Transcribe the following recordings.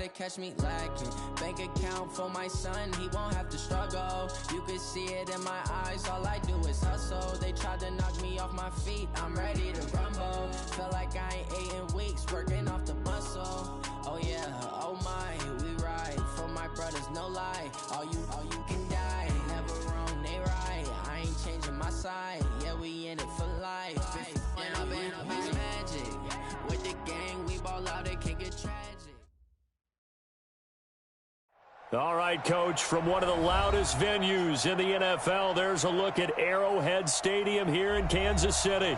to catch me lacking. Bank account for my son, he won't have to struggle. You can see it in my eyes, all I do is hustle. They tried to knock me off my feet, I'm ready to rumble. Feel like I ain't ate in weeks, working off the muscle. Oh yeah, oh my, we ride for my brothers, no lie. All you can die, never wrong, they right. I ain't changing my side, yeah, we in it for life. When I've been magic, with the gang, we ball out, it can get tragic. All right, Coach, from one of the loudest venues in the NFL, there's a look at Arrowhead Stadium here in Kansas City.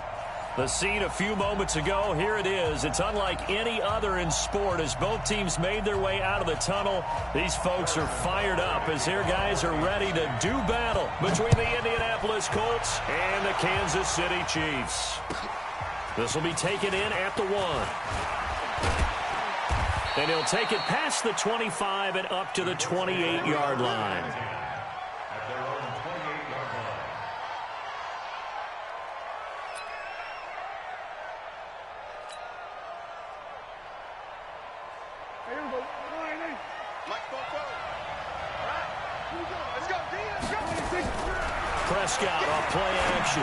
The scene a few moments ago, here it is. It's unlike any other in sport as both teams made their way out of the tunnel. These folks are fired up as their guys are ready to do battle between the Indianapolis Colts and the Kansas City Chiefs. This will be taken in at the 1. And he'll take it past the 25 and up to the 28-yard line. Prescott off play action.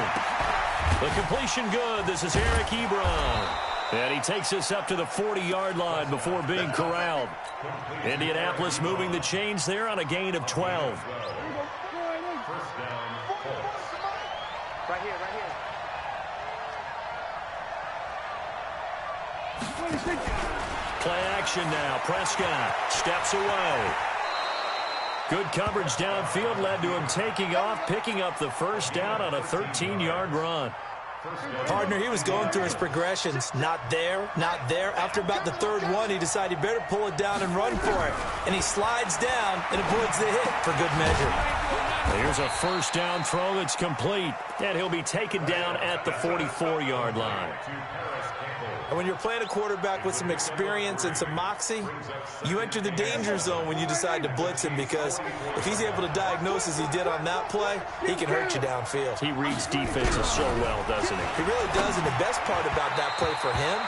The completion good. This is Eric Ebron. And he takes us up to the 40-yard line before being corralled. Indianapolis moving the chains there on a gain of 12. Right here, right here. Play action now. Prescott steps away. Good coverage downfield led to him taking off, picking up the first down on a 13-yard run. Partner, he was going through his progressions. Not there, not there. After about the third one, he decided he better pull it down and run for it. And he slides down and avoids the hit for good measure. Here's a first down throw that's complete. And he'll be taken down at the 44-yard line. And when you're playing a quarterback with some experience and some moxie, you enter the danger zone when you decide to blitz him, because if he's able to diagnose as he did on that play, he can hurt you downfield. He reads defenses so well, doesn't he? He really does, and the best part about that play for him,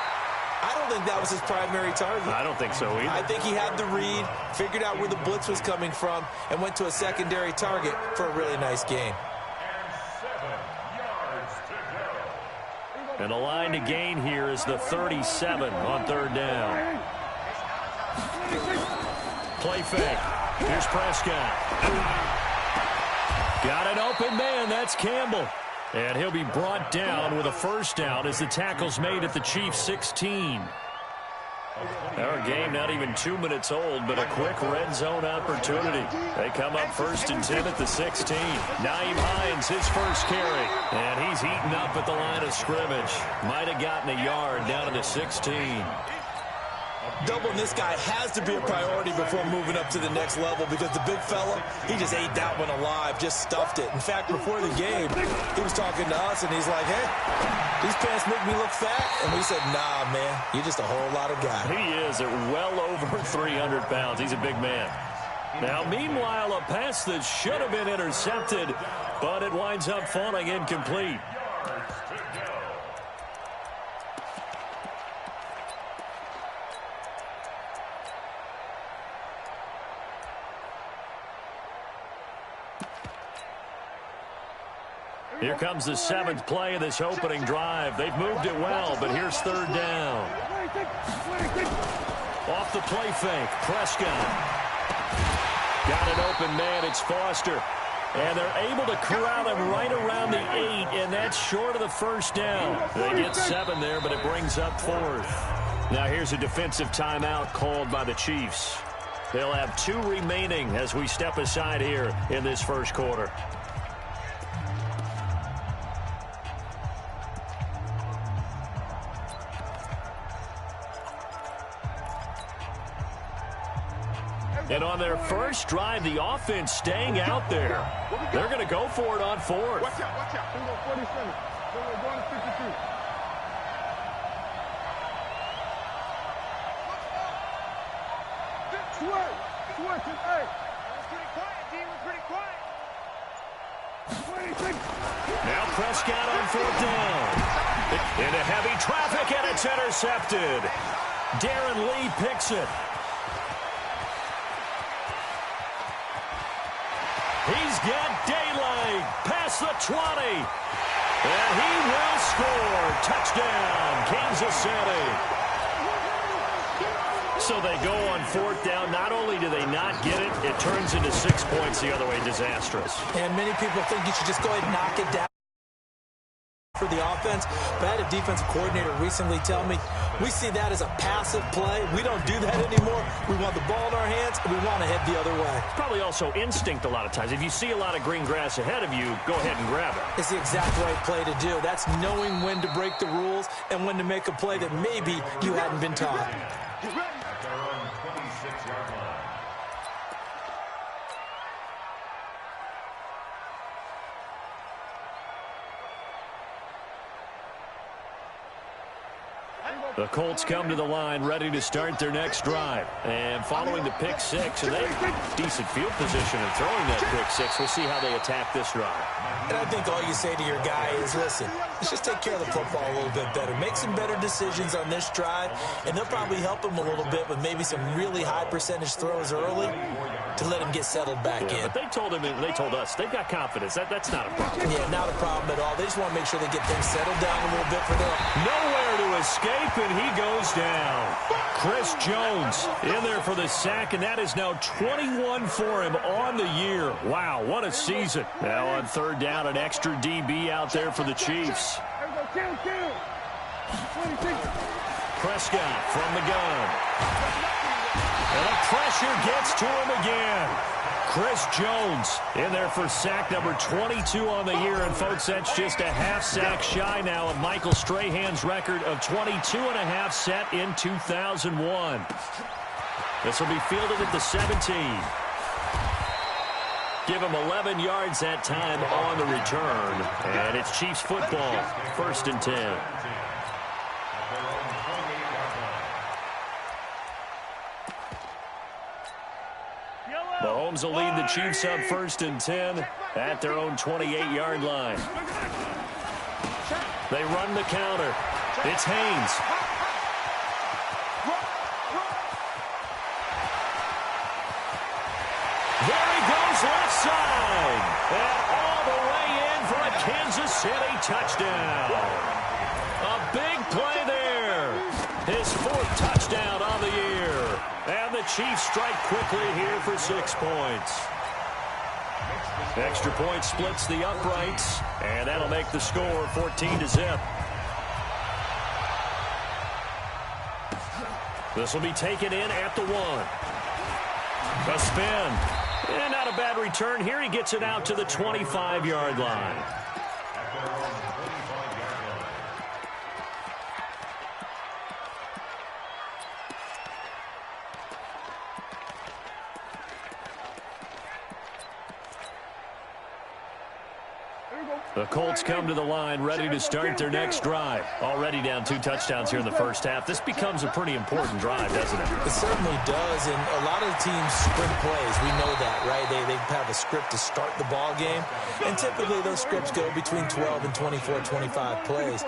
I don't think that was his primary target. I don't think so either. I think he had the read, figured out where the blitz was coming from, and went to a secondary target for a really nice gain. And the line to gain here is the 37 on third down. Play fake. Here's Prescott. Got an open man. That's Campbell. And he'll be brought down with a first down as the tackle's made at the Chiefs' 16. Our game not even 2 minutes old, but a quick red zone opportunity. They come up 1st and 10 at the 16. Nyheim Hines, his first carry. And he's heating up at the line of scrimmage. Might have gotten a yard down to the 16. Doubling this guy has to be a priority before moving up to the next level, because the big fella, he just ate that one alive, just stuffed it. In fact, before the game, he was talking to us, and he's like, hey, these pants make me look fat. And we said, nah, man, you're just a whole lot of guy. He is at well over 300 pounds. He's a big man. Now, meanwhile, a pass that should have been intercepted, but it winds up falling incomplete. Here comes the 7th play of this opening drive. They've moved it well, but here's third down. Off the play fake, Prescott. Got an open man, it's Foster. And they're able to corral him right around the 8, and that's short of the first down. They get 7 there, but it brings up 4th. Now here's a defensive timeout called by the Chiefs. They'll have 2 remaining as we step aside here in this first quarter. And on their first drive, the offense staying out there. They're going to go for it on 4th. Watch out, watch out. We're going 47. We're going to 52. Switch, hey. We're pretty quiet, D. We're pretty quiet. Now Prescott on 4th down. Into heavy traffic, and it's intercepted. Darren Lee picks it. He's got daylight past the 20. And he will score. Touchdown, Kansas City. So they go on 4th down. Not only do they not get it, it turns into 6 points the other way. Disastrous. And many people think you should just go ahead and knock it down for the offense. But I had a defensive coordinator recently tell me, we see that as a passive play. We don't do that anymore. We want the ball in our hands, and we want to head the other way. It's probably also instinct a lot of times. If you see a lot of green grass ahead of you, go ahead and grab it. It's the exact right play to do. That's knowing when to break the rules and when to make a play that maybe you hadn't been taught. The Colts come to the line ready to start their next drive. And following the pick six, and they have decent field position in throwing that pick six. We'll see how they attack this drive. And I think all you say to your guy is, listen, let's just take care of the football a little bit better. Make some better decisions on this drive, and they'll probably help him a little bit with maybe some really high percentage throws early to let him get settled back in. But they told him, and they told us, they've got confidence. That's not a problem. Yeah, not a problem at all. They just want to make sure they get things settled down a little bit for them. Nowhere to escape, and he goes down. Chris Jones in there for the sack, and that is now 21 for him on the year. Wow, what a season. Now on 3rd down, an extra DB out there for the Chiefs. Prescott from the gun. And the pressure gets to him again. Chris Jones in there for sack number 22 on the year. And, folks, that's just a half sack shy now of Michael Strahan's record of 22.5 set in 2001. This will be fielded at the 17. Give him 11 yards that time on the return. And it's Chiefs football, 1st and 10. Mahomes will lead the Chiefs up 1st and 10 at their own 28-yard line. They run the counter. It's Haynes. There he goes left side. And all the way in for a Kansas City touchdown. A big play there. His 4th touchdown on the year. And the Chiefs strike quickly here for 6 points. Extra point splits the uprights, and that'll make the score 14-0. This will be taken in at the 1. A spin. And not a bad return here. He gets it out to the 25-yard line. The Colts come to the line ready to start their next drive. Already down 2 touchdowns here in the first half. This becomes a pretty important drive, doesn't it? It certainly does, and a lot of the teams sprint plays. We know that, right? They have a script to start the ball game, and typically those scripts go between 12 and 24, 25 plays.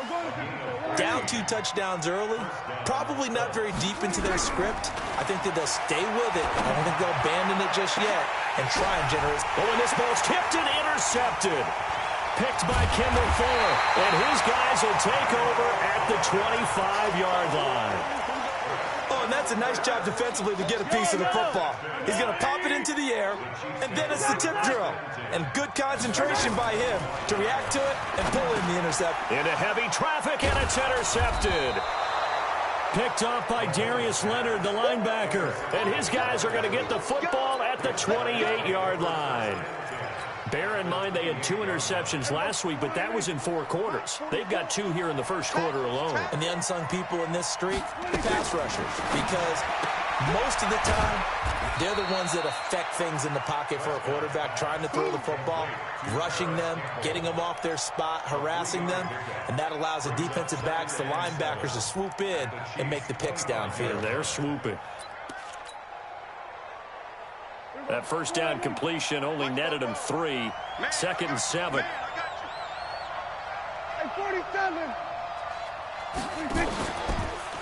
Down 2 touchdowns early, probably not very deep into their script. I think that they'll stay with it. I don't think they'll abandon it just yet and try and generate. Oh, and this ball's tipped and intercepted. Picked by Kendall Fuller, and his guys will take over at the 25-yard line. Oh, and that's a nice job defensively to get a piece of the football. He's going to pop it into the air, and then it's the tip drill. And good concentration by him to react to it and pull in the interception. Into heavy traffic, and it's intercepted. Picked off by Darius Leonard, the linebacker. And his guys are going to get the football at the 28-yard line. Bear in mind they had 2 interceptions last week, but that was in 4 quarters. They've got 2 here in the first quarter alone. And the unsung people in this streak, the pass rushers, because most of the time, they're the ones that affect things in the pocket for a quarterback, trying to throw the football, rushing them, getting them off their spot, harassing them, and that allows the defensive backs, the linebackers, to swoop in and make the picks downfield. And they're swooping. That first down completion only netted him 3. 2nd and 7.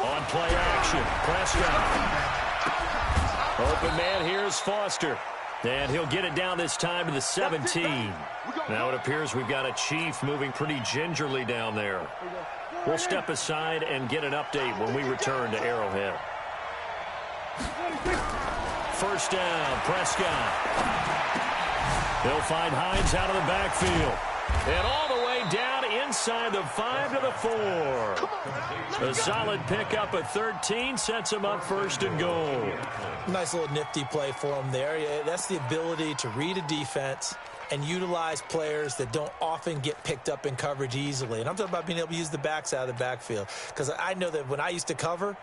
On play action, Prescott. Open man, here's Foster. And he'll get it down this time to the 17. Now it appears we've got a Chief moving pretty gingerly down there. We'll step aside and get an update when we return to Arrowhead. First down, Prescott. They'll find Hines out of the backfield. And all the way down inside the 5 to the 4. A solid pickup of 13 sets him up first and goal. Nice little nifty play for him there. Yeah, that's the ability to read a defense and utilize players that don't often get picked up in coverage easily. And I'm talking about being able to use the backs out of the backfield. Because I know that when I used to cover,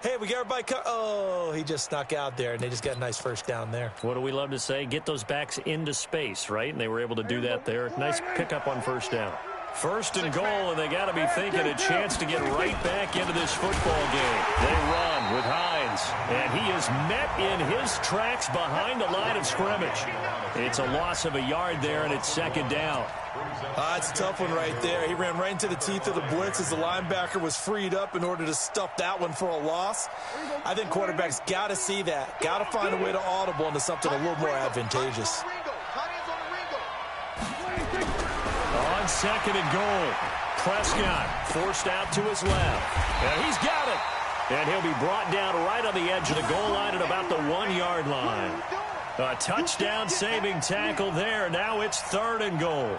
hey, we got everybody oh, he just snuck out there, and they just got a nice first down there. What do we love to say? Get those backs into space, right? And they were able to do that there. Nice pickup on first down. First and goal, and they got to be thinking a chance to get right back into this football game. They run with Hines, and he is met in his tracks behind the line of scrimmage. It's a loss of a yard there, and it's second down. It's a tough one right there. He ran right into the teeth of the blitz as the linebacker was freed up in order to stuff that one for a loss. I think quarterbacks got to see that. Got to find a way to audible into something a little more advantageous. On second and goal, Prescott forced out to his left. And he's got it. And he'll be brought down right on the edge of the goal line at about the 1-yard line. A touchdown-saving tackle there. Now it's third and goal.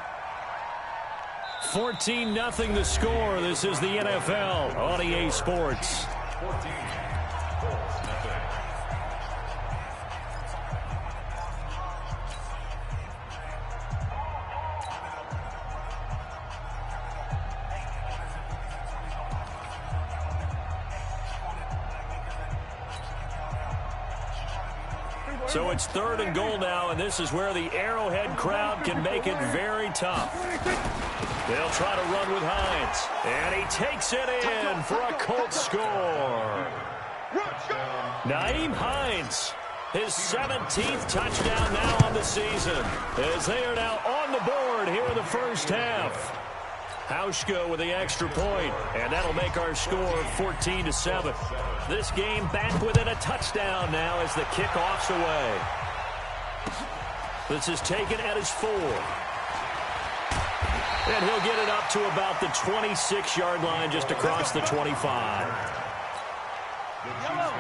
14-0 the score. This is the NFL on EA Sports. So it's third and goal now, and this is where the Arrowhead crowd can make it very tough. They'll try to run with Hines, and he takes it in for a Colts score. Nyheim Hines, his 17th touchdown now on the season, as they are now on the board here in the first half. Hauschka with the extra point, and that'll make our score 14-7. This game back within a touchdown now as the kickoff's away. This is taken at his 4. And he'll get it up to about the 26-yard line just across the 25.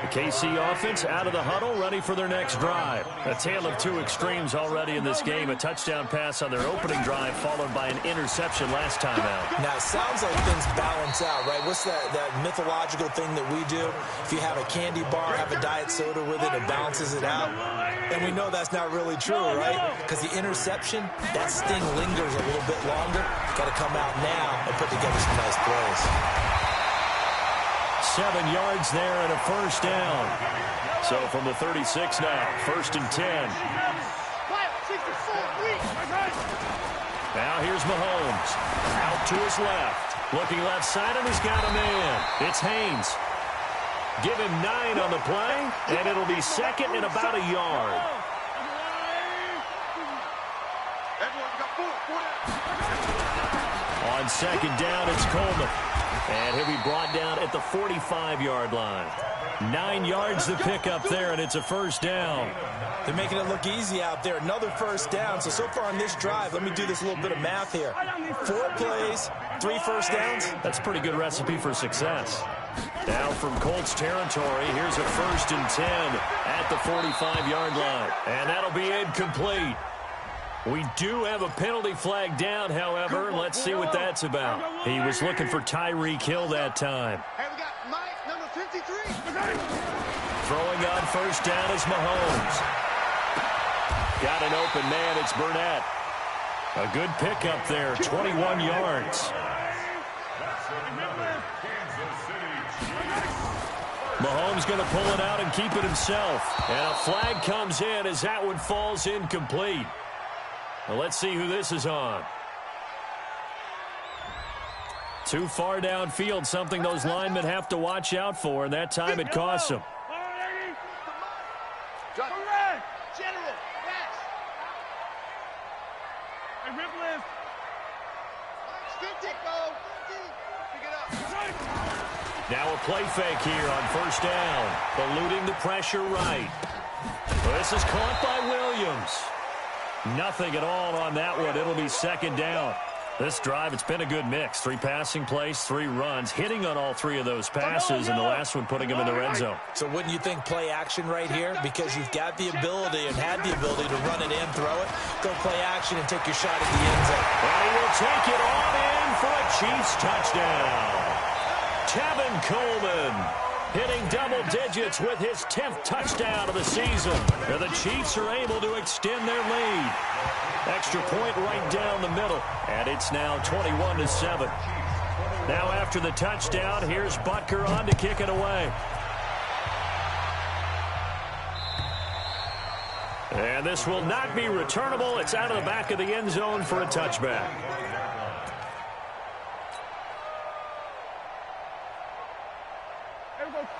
The KC offense out of the huddle, ready for their next drive. A tale of two extremes already in this game. A touchdown pass on their opening drive, followed by an interception last time out. Now, it sounds like things balance out, right? What's that mythological thing that we do? If you have a candy bar, have a diet soda with it, it balances it out. And we know that's not really true, right? Because the interception, that sting lingers a little bit longer. Got to come out now and put together some nice plays. 7 yards there and a first down. So from the 36 now, first and 10. Now here's Mahomes. Out to his left. Looking left side, and he's got a man. It's Haynes. Give him 9 on the play, and it'll be second and about a yard. On second down, it's Coleman. And he'll be brought down at the 45-yard line. 9 yards to pick up there, and it's a first down. They're making it look easy out there. Another first down. So far on this drive, let me do this little bit of math here. 4 plays, 3 first downs. That's a pretty good recipe for success. Now from Colts territory, here's a first and 10 at the 45-yard line. And that'll be incomplete. We do have a penalty flag down, however. Let's see what that's about. He was looking for Tyreek Hill that time. Hey, we got Mike, number 53. Throwing on first down is Mahomes. Got an open man. It's Burnett. A good pickup there, 21 yards. Mahomes going to pull it out and keep it himself. And a flag comes in as that one falls incomplete. Well, let's see who this is on. Too far downfield, something those linemen have to watch out for, and that time it costs them. Now a play fake here on first down. Eluding the pressure right. This is caught by Williams. Nothing at all on that one. It'll be second down. This drive, it's been a good mix. 3 passing plays, 3 runs, hitting on all 3 of those passes, and the last one putting him in the red zone. So wouldn't you think play action right here? Because you've got the ability and had the ability to run it in, throw it, go play action and take your shot at the end zone. And he will take it on in for a Chiefs touchdown. Tevin Coleman hitting double digits with his 10th touchdown of the season. And the Chiefs are able to extend their lead. Extra point right down the middle, and it's now 21-7. Now after the touchdown, here's Butker on to kick it away. And this will not be returnable. It's out of the back of the end zone for a touchback.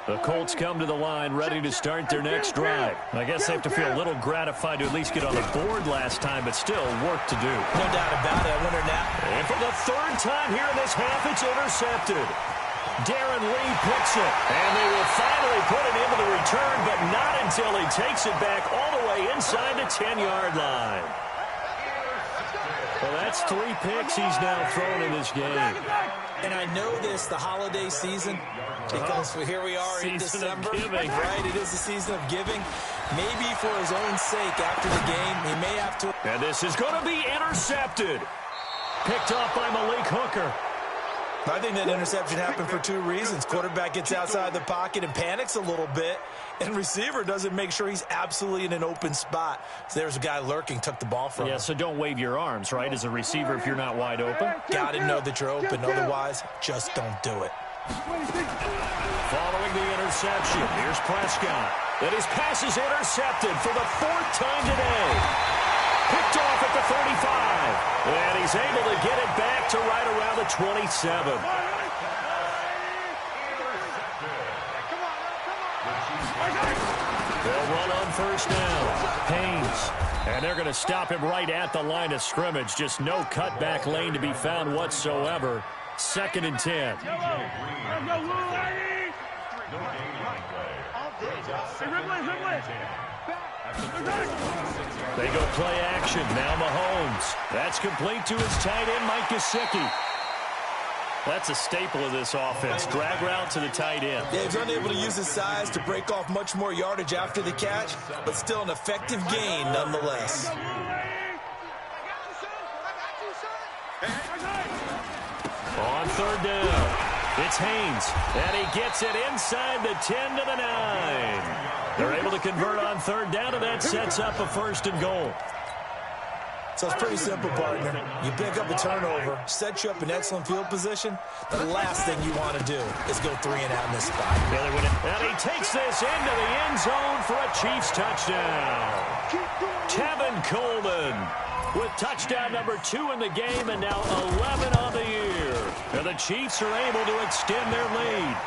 The Colts come to the line ready to start their next drive. I guess they have to feel a little gratified to at least get on the board last time, but still work to do. No doubt about it. I wonder now. And for the 3rd time here in this half, it's intercepted. Darren Lee picks it, and they will finally put it into the return, but not until he takes it back all the way inside the 10-yard line. Well, that's 3 picks he's now thrown in this game. And I know this, the holiday season, because here we are in December. Right, it is the season of giving. Maybe for his own sake after the game, he may have to. And this is going to be intercepted. Picked off by Malik Hooker. I think that interception happened for 2 reasons. Quarterback gets outside the pocket and panics a little bit, and receiver doesn't make sure he's absolutely in an open spot. So there's a guy lurking, took the ball from him. Yeah, so don't wave your arms, right, as a receiver if you're not wide open. Got to know that you're open. Otherwise, just don't do it. Following the interception, here's Prescott. And his pass is intercepted for the 4th time today. Picked off at the 35. And he's able to get it back to right around the 27. They'll run on first down. Haynes. And they're going to stop him right at the line of scrimmage. Just no cutback lane to be found whatsoever. 2nd and 10. They go play action. Now Mahomes. That's complete to his tight end, Mike Gesicki. That's a staple of this offense. Drag route to the tight end. Yeah, he's unable to use his size to break off much more yardage after the catch, but still an effective gain nonetheless. On 3rd down, it's Haynes, and he gets it inside the 10 to the 9. They're able to convert on 3rd down, and that sets up a 1st and goal. So it's pretty simple, partner. You pick up a turnover, set you up in excellent field position. The last thing you want to do is go 3 and out in this spot. And he takes this into the end zone for a Chiefs touchdown. Tevin Coleman with touchdown number 2 in the game, and now 11 on the year. And the Chiefs are able to extend their lead.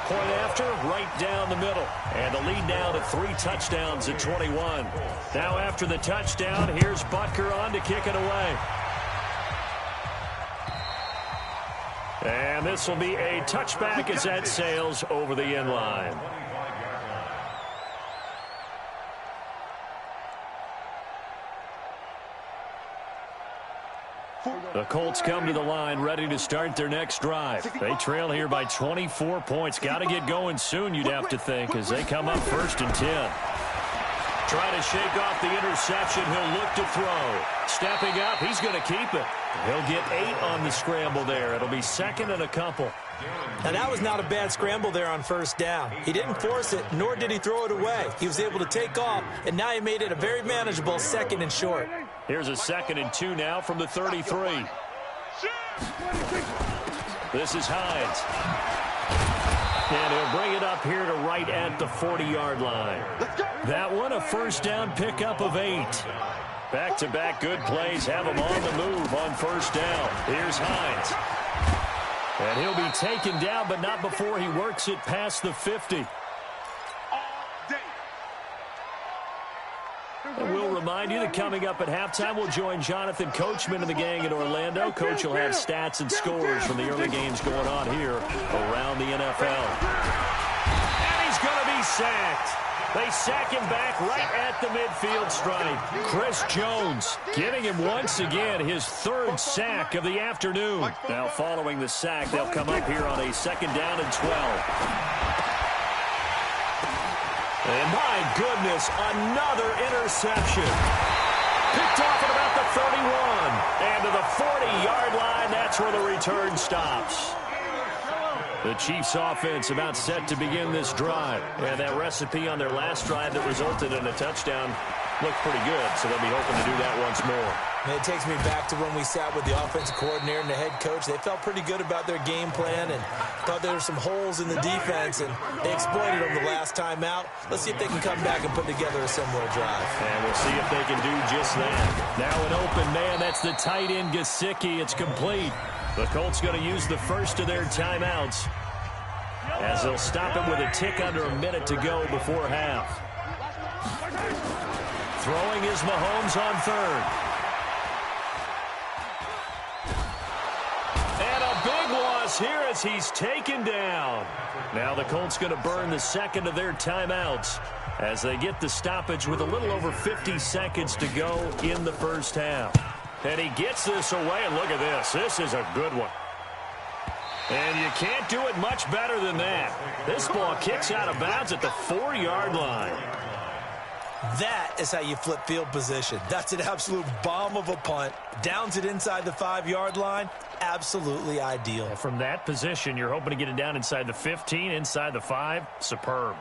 Point after, right down the middle. And the lead now to 3 touchdowns at 21. Now after the touchdown, here's Butker on to kick it away. And this will be a touchback as that sails over the end line. The Colts come to the line ready to start their next drive. They trail here by 24 points. Got to get going soon, you'd have to think, as they come up 1st and 10. Trying to shake off the interception. He'll look to throw. Stepping up, he's going to keep it. He'll get 8 on the scramble there. It'll be 2nd and a couple. Now, that was not a bad scramble there on 1st down. He didn't force it, nor did he throw it away. He was able to take off, and now he made it a very manageable 2nd and short. Here's a 2nd and 2 now from the 33. This is Hines. And he'll bring it up here to right at the 40-yard line. That one, a 1st down pickup of 8. Back-to-back good plays have him on the move on 1st down. Here's Hines. And he'll be taken down, but not before he works it past the 50. And we'll remind you that coming up at halftime, we'll join Jonathan Coachman and the gang in Orlando. Coach will have stats and scores from the early games going on here around the NFL. And he's going to be sacked. They sack him back right at the midfield stripe. Chris Jones giving him once again his third sack of the afternoon. Now following the sack, they'll come up here on a 2nd down and 12. And my goodness, another interception. Picked off at about the 31. And to the 40-yard line, that's where the return stops. The Chiefs offense about set to begin this drive. And that recipe on their last drive that resulted in a touchdown looked pretty good, so they'll be hoping to do that once more. And it takes me back to when we sat with the offensive coordinator and the head coach. They felt pretty good about their game plan and thought there were some holes in the defense, and they exploited them the last time out. Let's see if they can come back and put together a similar drive. And we'll see if they can do just that. Now an open man. That's the tight end, Gesicki. It's complete. The Colts going to use the first of their timeouts as they'll stop it with a tick under a minute to go before half. Throwing is Mahomes on 3rd. And a big loss here as he's taken down. Now the Colts going to burn the second of their timeouts as they get the stoppage with a little over 50 seconds to go in the first half. And he gets this away, and look at this. This is a good one. And you can't do it much better than that. This ball kicks out of bounds at the 4-yard line. That is how you flip field position. That's an absolute bomb of a punt. Downs it inside the 5-yard line. Absolutely ideal. From that position, you're hoping to get it down inside the 15, inside the 5. Superb.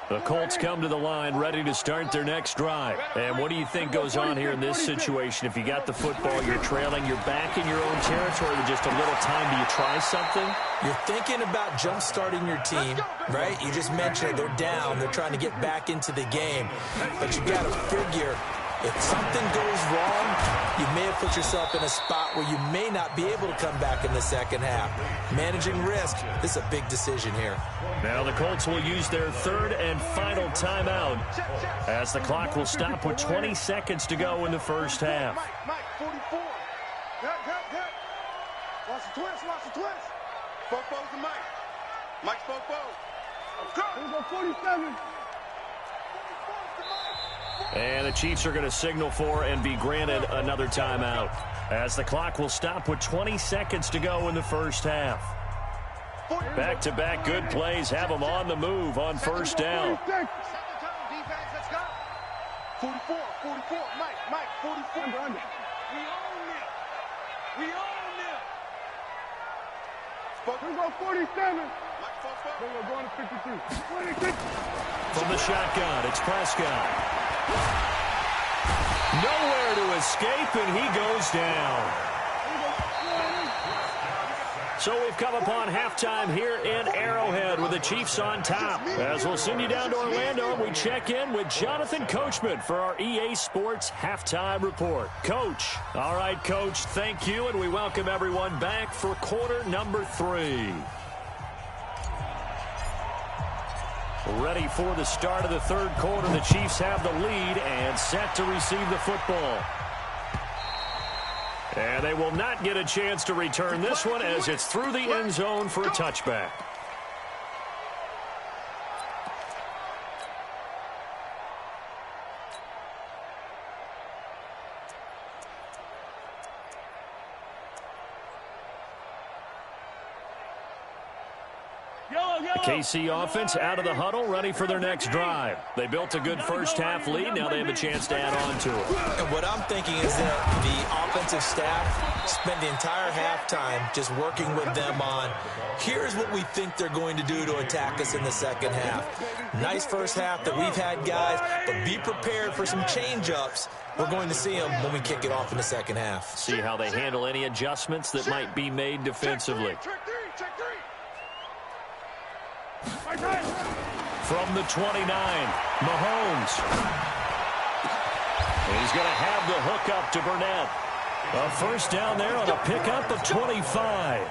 The Colts come to the line ready to start their next drive. And what do you think goes on here in this situation? If you got the football, you're trailing, you're back in your own territory with just a little time. Do you try something? You're thinking about jump-starting your team, right? You just mentioned they're down. They're trying to get back into the game. But you got to figure, if something goes wrong, you may have put yourself in a spot where you may not be able to come back in the second half. Managing risk, this is a big decision here. Now the Colts will use their 3rd and final timeout as the clock will stop with 20 seconds to go in the first half. Mike, 44. Good. Lots of twists. Fofo's to Mike. Mike's Fofo. Here we go, 47. And the Chiefs are going to signal for and be granted another timeout as the clock will stop with 20 seconds to go in the first half. Back-to-back good plays have them on the move on first down. 44, Mike, 44. Under. We own them. Here we go, 47. We're going to 52. 26. From the shotgun, it's Prescott. Nowhere to escape, and he goes down. So we've come upon halftime here in Arrowhead with the Chiefs on top. As we'll send you down to Orlando, and we check in with Jonathan Coachman for our EA Sports Halftime Report. Coach. All right, Coach, thank you, and we welcome everyone back for quarter number 3. Ready for the start of the 3rd quarter. The Chiefs have the lead and set to receive the football. And they will not get a chance to return this one as it's through the end zone for a touchback. The KC offense out of the huddle, ready for their next drive. They built a good first half lead. Now they have a chance to add on to it. And what I'm thinking is that the offensive staff spent the entire halftime just working with them on, here's what we think they're going to do to attack us in the second half. Nice first half that we've had, guys, but be prepared for some change-ups. We're going to see them when we kick it off in the second half. See how they handle any adjustments that might be made defensively. From the 29, Mahomes. And he's going to have the hook up to Burnett. A first down there on a pickup of 25.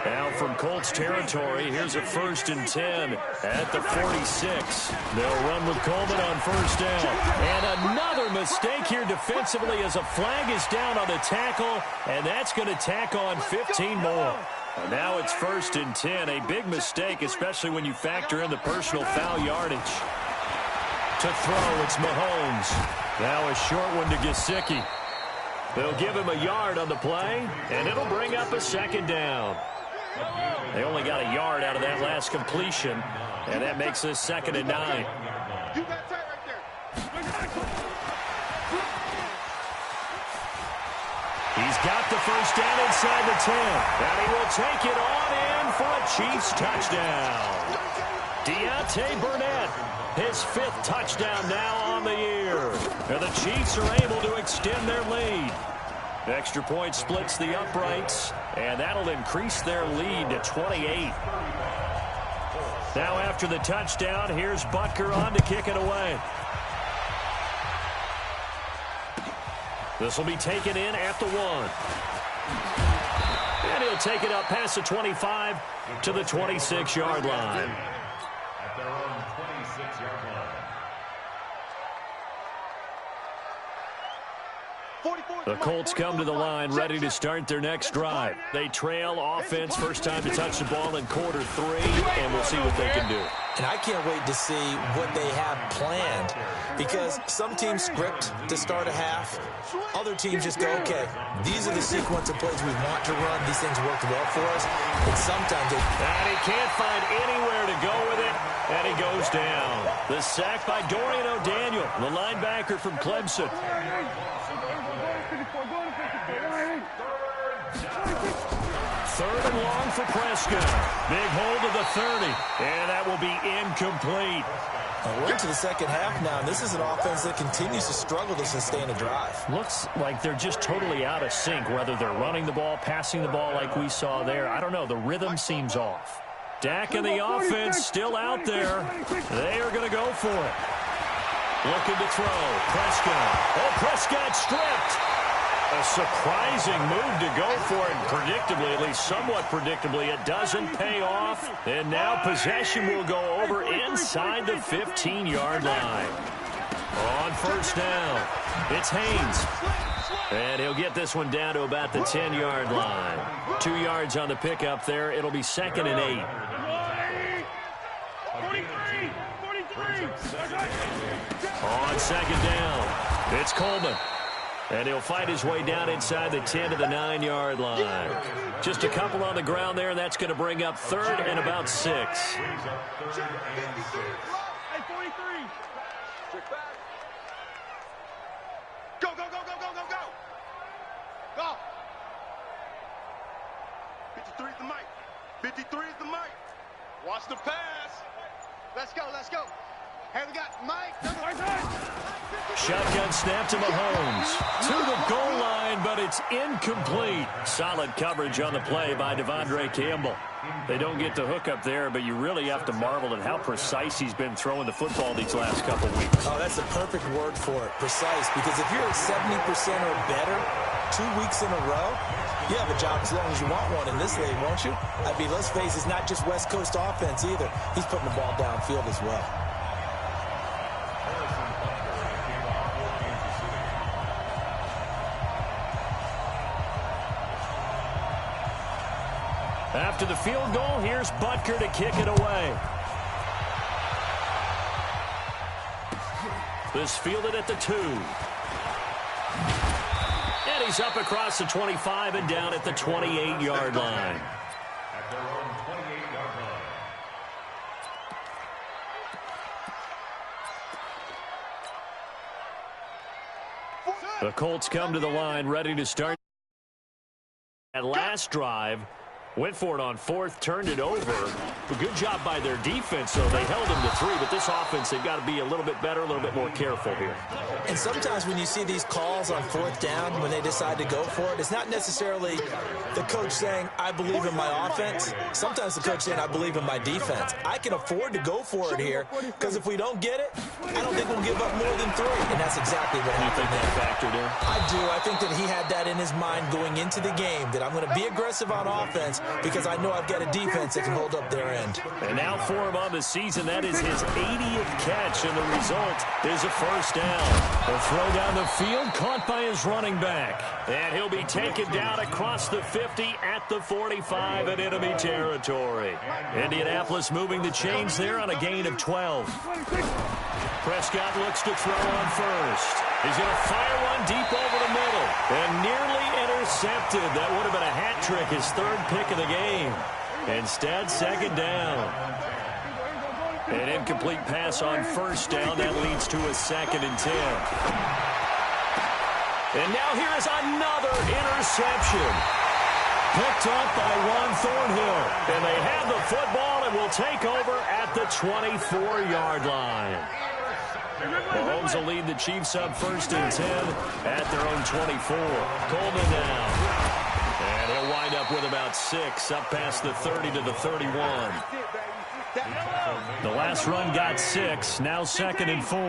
Now from Colts territory, here's a 1st and 10 at the 46. They'll run with Coleman on first down. And another mistake here defensively as a flag is down on the tackle, and that's going to tack on 15 more. And now it's 1st and 10, a big mistake, especially when you factor in the personal foul yardage. To throw, it's Mahomes. Now a short one to Gesicki. They'll give him a yard on the play, and it'll bring up a second down. They only got a yard out of that last completion, and that makes this 2nd and 9. You got tight right there. He's got the first down inside the 10, and he will take it on in for a Chiefs touchdown. Deontay Burnett, his 5th touchdown now on the year. And the Chiefs are able to extend their lead. The extra point splits the uprights, and that'll increase their lead to 28. Now after the touchdown, here's Butker on to kick it away. This will be taken in at the 1. And he'll take it up past the 25 to the 26-yard line. At their own 26-yard line. The Colts come to the line ready to start their next drive. They trail offense, first time to touch the ball in quarter 3, and we'll see what they can do. And I can't wait to see what they have planned, because some teams script to start a half. Other teams just go, okay, these are the sequence of plays we want to run. These things worked well for us. And sometimes they... And he can't find anywhere to go with it, and he goes down. The sack by Dorian O'Daniel, the linebacker from Clemson. 3rd and long for Prescott. Big hold of the 30, and that will be incomplete. We're into the second half now. This is an offense that continues to struggle to sustain a drive. Looks like they're just totally out of sync, whether they're running the ball, passing the ball like we saw there. I don't know. The rhythm seems off. Dak and the offense still out there. They are going to go for it. Looking to throw. Prescott. Oh, Prescott stripped. A surprising move to go for it. Predictably, at least somewhat predictably, it doesn't pay off. And now possession will go over inside the 15-yard line. On first down, it's Haynes. And he'll get this one down to about the 10-yard line. 2 yards on the pickup there. It'll be 2nd and 8. 43. On 2nd down, it's Coleman. And he'll fight his way down inside the 10 to the 9-yard line. Just a couple on the ground there, and that's going to bring up 3rd and about 6. Hey, 43. Go, go, go, go, go, go, go. Go. 53 is the mic. 53 is the mic. Watch the pass. Let's go, let's go. Here we got Mike. Shotgun snap to Mahomes. To the goal line, but it's incomplete. Solid coverage on the play by Devondre Campbell. They don't get the hook up there, but you really have to marvel at how precise he's been throwing the football these last couple weeks. Oh, that's a perfect word for it, precise, because if you're at 70% or better 2 weeks in a row, you have a job as long as you want one in this league, won't you? I mean, let's face it, it's not just West Coast offense either. He's putting the ball downfield as well. After the field goal, here's Butker to kick it away. This fielded at the 2. And he's up across the 25 and down at the 28-yard line. At their own 28-yard line. The Colts come to the line ready to start. That last drive went for it on 4th, turned it over. A good job by their defense, though. They held him to 3, but this offense, they've got to be a little bit better, a little bit more careful here. And sometimes when you see these calls on 4th down, when they decide to go for it, it's not necessarily the coach saying, I believe in my offense. Sometimes the coach saying, I believe in my defense. I can afford to go for it here, because if we don't get it, I don't think we'll give up more than 3. And that's exactly what happened. You think that factored in? I do. I think that he had that in his mind going into the game, that I'm going to be aggressive on offense, offense because I know I've got a defense that can hold up their end. And now for him on the season, that is his 80th catch, and the result is a first down. A throw down the field, caught by his running back. And he'll be taken down across the 50 at the 45 in enemy territory. Indianapolis moving the chains there on a gain of 12. Prescott looks to throw on first. He's going to fire one deep over the middle. And nearly intercepted. That would have been a hat trick, his third pick of the game. Instead, second down. An incomplete pass on first down. That leads to a 2nd and 10. And now here is another interception. Picked up by Juan Thornhill. And they have the football and will take over at the 24-yard line. Mahomes will lead the Chiefs up 1st and 10 at their own 24. Coleman now. And he'll wind up with about 6 up past the 30 to the 31. The last run got 6. Now 2nd and 4.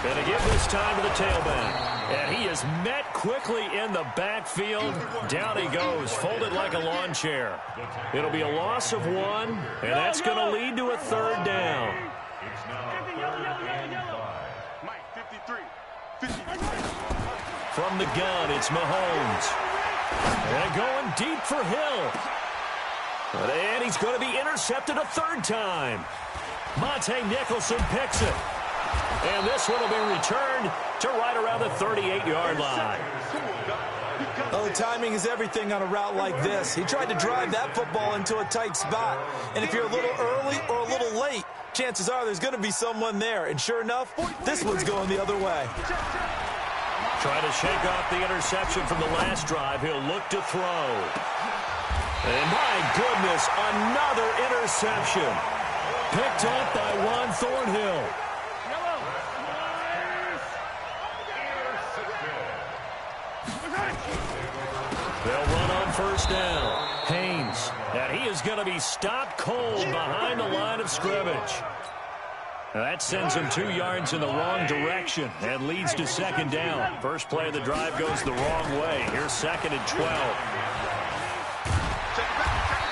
And to give this time to the tailback. And he is met quickly in the backfield. Down he goes, folded like a lawn chair. It'll be a loss of 1, and that's going to lead to a 3rd down. From the gun, it's Mahomes. And going deep for Hill. And he's going to be intercepted a 3rd time. Monte Nicholson picks it. And this one will be returned to right around the 38-yard line. Oh, timing is everything on a route like this. He tried to drive that football into a tight spot. And if you're a little early or a little late, chances are there's going to be someone there. And sure enough, this one's going the other way. Trying to shake off the interception from the last drive. He'll look to throw. And my goodness, another interception. Picked up by Juan Thornhill. They'll run on first down. Haynes, and he is going to be stopped cold behind the line of scrimmage. That sends him 2 yards in the wrong direction and leads to 2nd down. First play of the drive goes the wrong way. Here's 2nd and 12.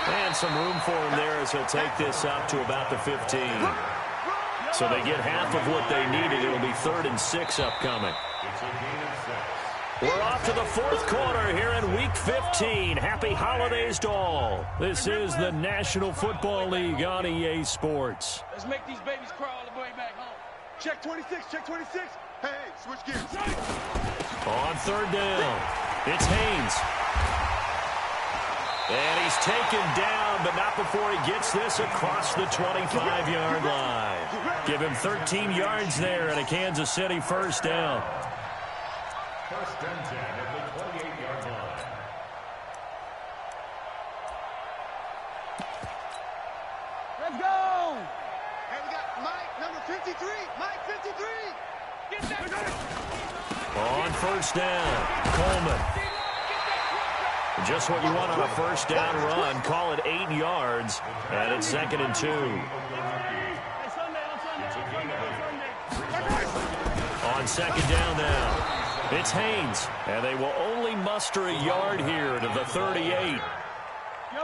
And some room for him there as he'll take this up to about the 15. So they get half of what they needed. It'll be 3rd and 6 upcoming. We're off to the 4th quarter here in Week 15. Happy holidays to all. This is the National Football League on EA Sports. Let's make these babies cry all the way back home. Check 26, check 26. Hey, switch gears. On 3rd down, it's Haynes. And he's taken down, but not before he gets this across the 25-yard line. Give him 13 yards there and a Kansas City first down. 1st and 10 at the 28-yard line. Let's go! Hey, we got Mike, number 53. Mike, 53. Get that. On first down, Coleman. Just what you want on a first down run. Call it 8 yards, and it's 2nd and 2. On 2nd down now. It's Haynes, and they will only muster a yard here to the 38.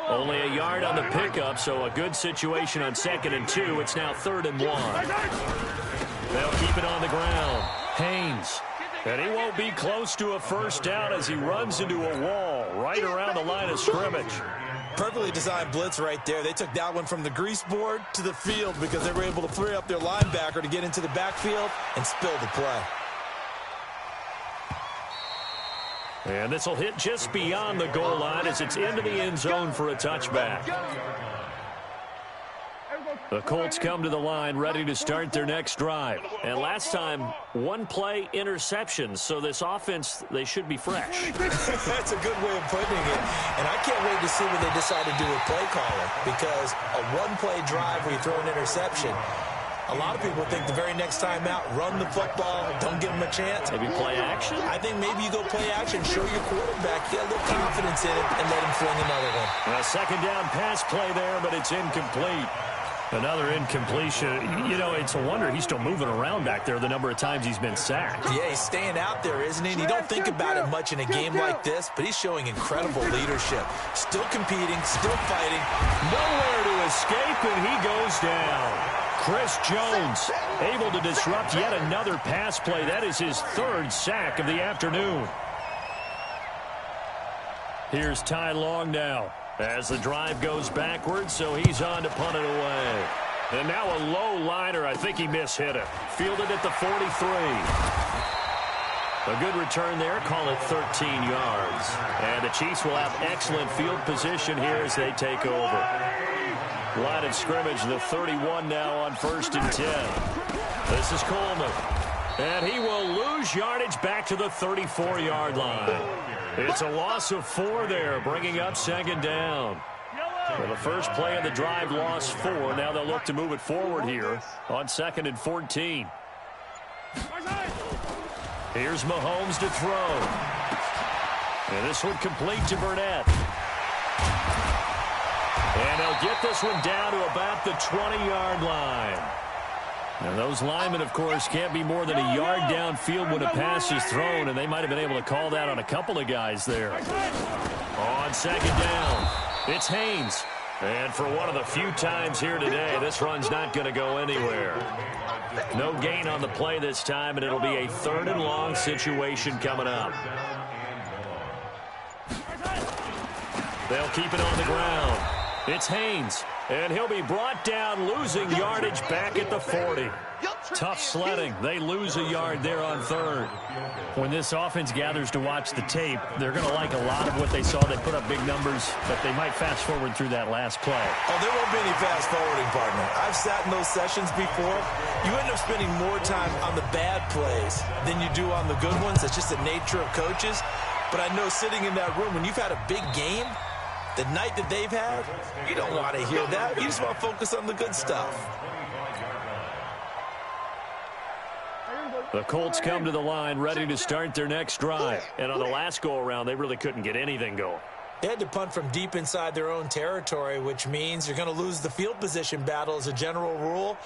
Only a yard on the pickup, so a good situation on 2nd and 2. It's now 3rd and 1. They'll keep it on the ground. Haynes, and he won't be close to a first down as he runs into a wall right around the line of scrimmage. Perfectly designed blitz right there. They took that one from the grease board to the field because they were able to free up their linebacker to get into the backfield and spill the play. And this will hit just beyond the goal line as it's into the end zone for a touchback. The Colts come to the line ready to start their next drive. And last time, 1-play interceptions. So this offense, they should be fresh. That's a good way of putting it. And I can't wait to see what they decide to do with play calling. Because a 1-play drive where you throw an interception, a lot of people think the very next time out, run the football, don't give them a chance. Maybe play action? I think maybe you go play action, show your quarterback, get a little confidence in it, and let him fling another one. A 2nd down pass play there, but it's incomplete. Another incompletion. You know, it's a wonder he's still moving around back there the number of times he's been sacked. Yeah, he's staying out there, isn't he? And you don't think about it much in a game like this, but he's showing incredible leadership. Still competing, still fighting. Nowhere to escape, and he goes down. Chris Jones able to disrupt yet another pass play. That is his third sack of the afternoon. Here's Ty Long now as the drive goes backwards, so he's on to punt it away. And now a low liner. I think he mishit it. Fielded at the 43. A good return there. Call it 13 yards. And the Chiefs will have excellent field position here as they take over. Line of scrimmage, the 31 now on 1st and 10. This is Coleman. And he will lose yardage back to the 34-yard line. It's a loss of 4 there, bringing up 2nd down. Well, the first play of the drive lost 4. Now they'll look to move it forward here on 2nd and 14. Here's Mahomes to throw. And this one complete to Burnett. And they'll get this one down to about the 20-yard line. Now, those linemen, of course, can't be more than a yard downfield when a pass is thrown, and they might have been able to call that on a couple of guys there. On 2nd down, it's Haynes. And for one of the few times here today, this run's not going to go anywhere. No gain on the play this time, and it'll be a 3rd and long situation coming up. They'll keep it on the ground. It's Haynes, and he'll be brought down, losing yardage back at the 40. Tough sledding. They lose a yard there on 3rd. When this offense gathers to watch the tape, they're going to like a lot of what they saw. They put up big numbers, but they might fast forward through that last play. Oh, there won't be any fast forwarding, partner. I've sat in those sessions before. You end up spending more time on the bad plays than you do on the good ones. That's just the nature of coaches. But I know sitting in that room, when you've had a big game, the night that they've had, you don't want to hear that. You just want to focus on the good stuff. The Colts come to the line ready to start their next drive. And on the last go-around, they really couldn't get anything going. They had to punt from deep inside their own territory, which means you're going to lose the field position battle as a general rule.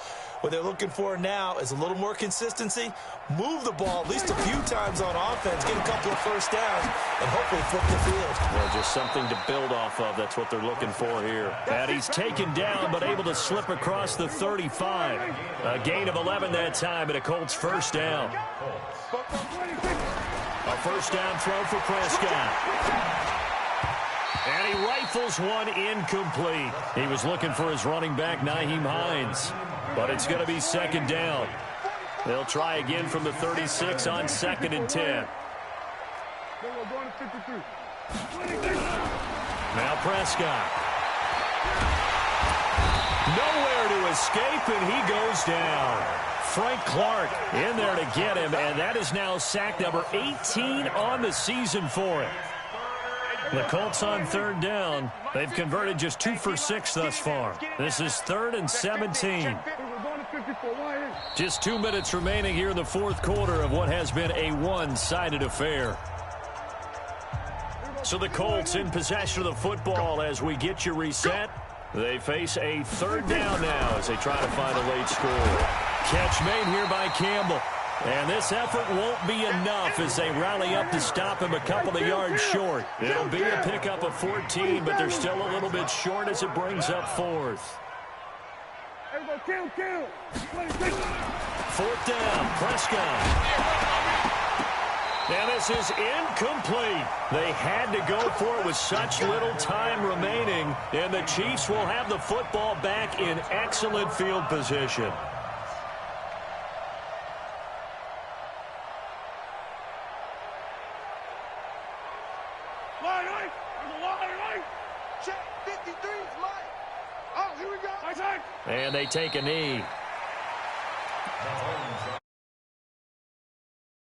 What they're looking for now is a little more consistency, move the ball at least a few times on offense, get a couple of first downs, and hopefully flip the field. Well, just something to build off of. That's what they're looking for here. And he's taken down, but able to slip across the 35. A gain of 11 that time, and a Colts first down. A first down throw for Prescott. And he rifles one incomplete. He was looking for his running back, Nyheim Hines. But it's going to be 2nd down. They'll try again from the 36 on 2nd and 10. Now Prescott. Nowhere to escape, and he goes down. Frank Clark in there to get him, and that is now sack number 18 on the season for him. The Colts on 3rd down. They've converted just 2 for 6 thus far. This is 3rd and 17. Just 2 minutes remaining here in the 4th quarter of what has been a one-sided affair. So the Colts in possession of the football as we get you reset. They face a 3rd down now as they try to find a late score. Catch made here by Campbell. And this effort won't be enough as they rally up to stop him a couple of yards short. It'll be a pickup of 14, but they're still a little bit short as it brings up 4th. 4th down, Prescott. And this is incomplete. They had to go for it with such little time remaining, and the Chiefs will have the football back in excellent field position. And they take a knee.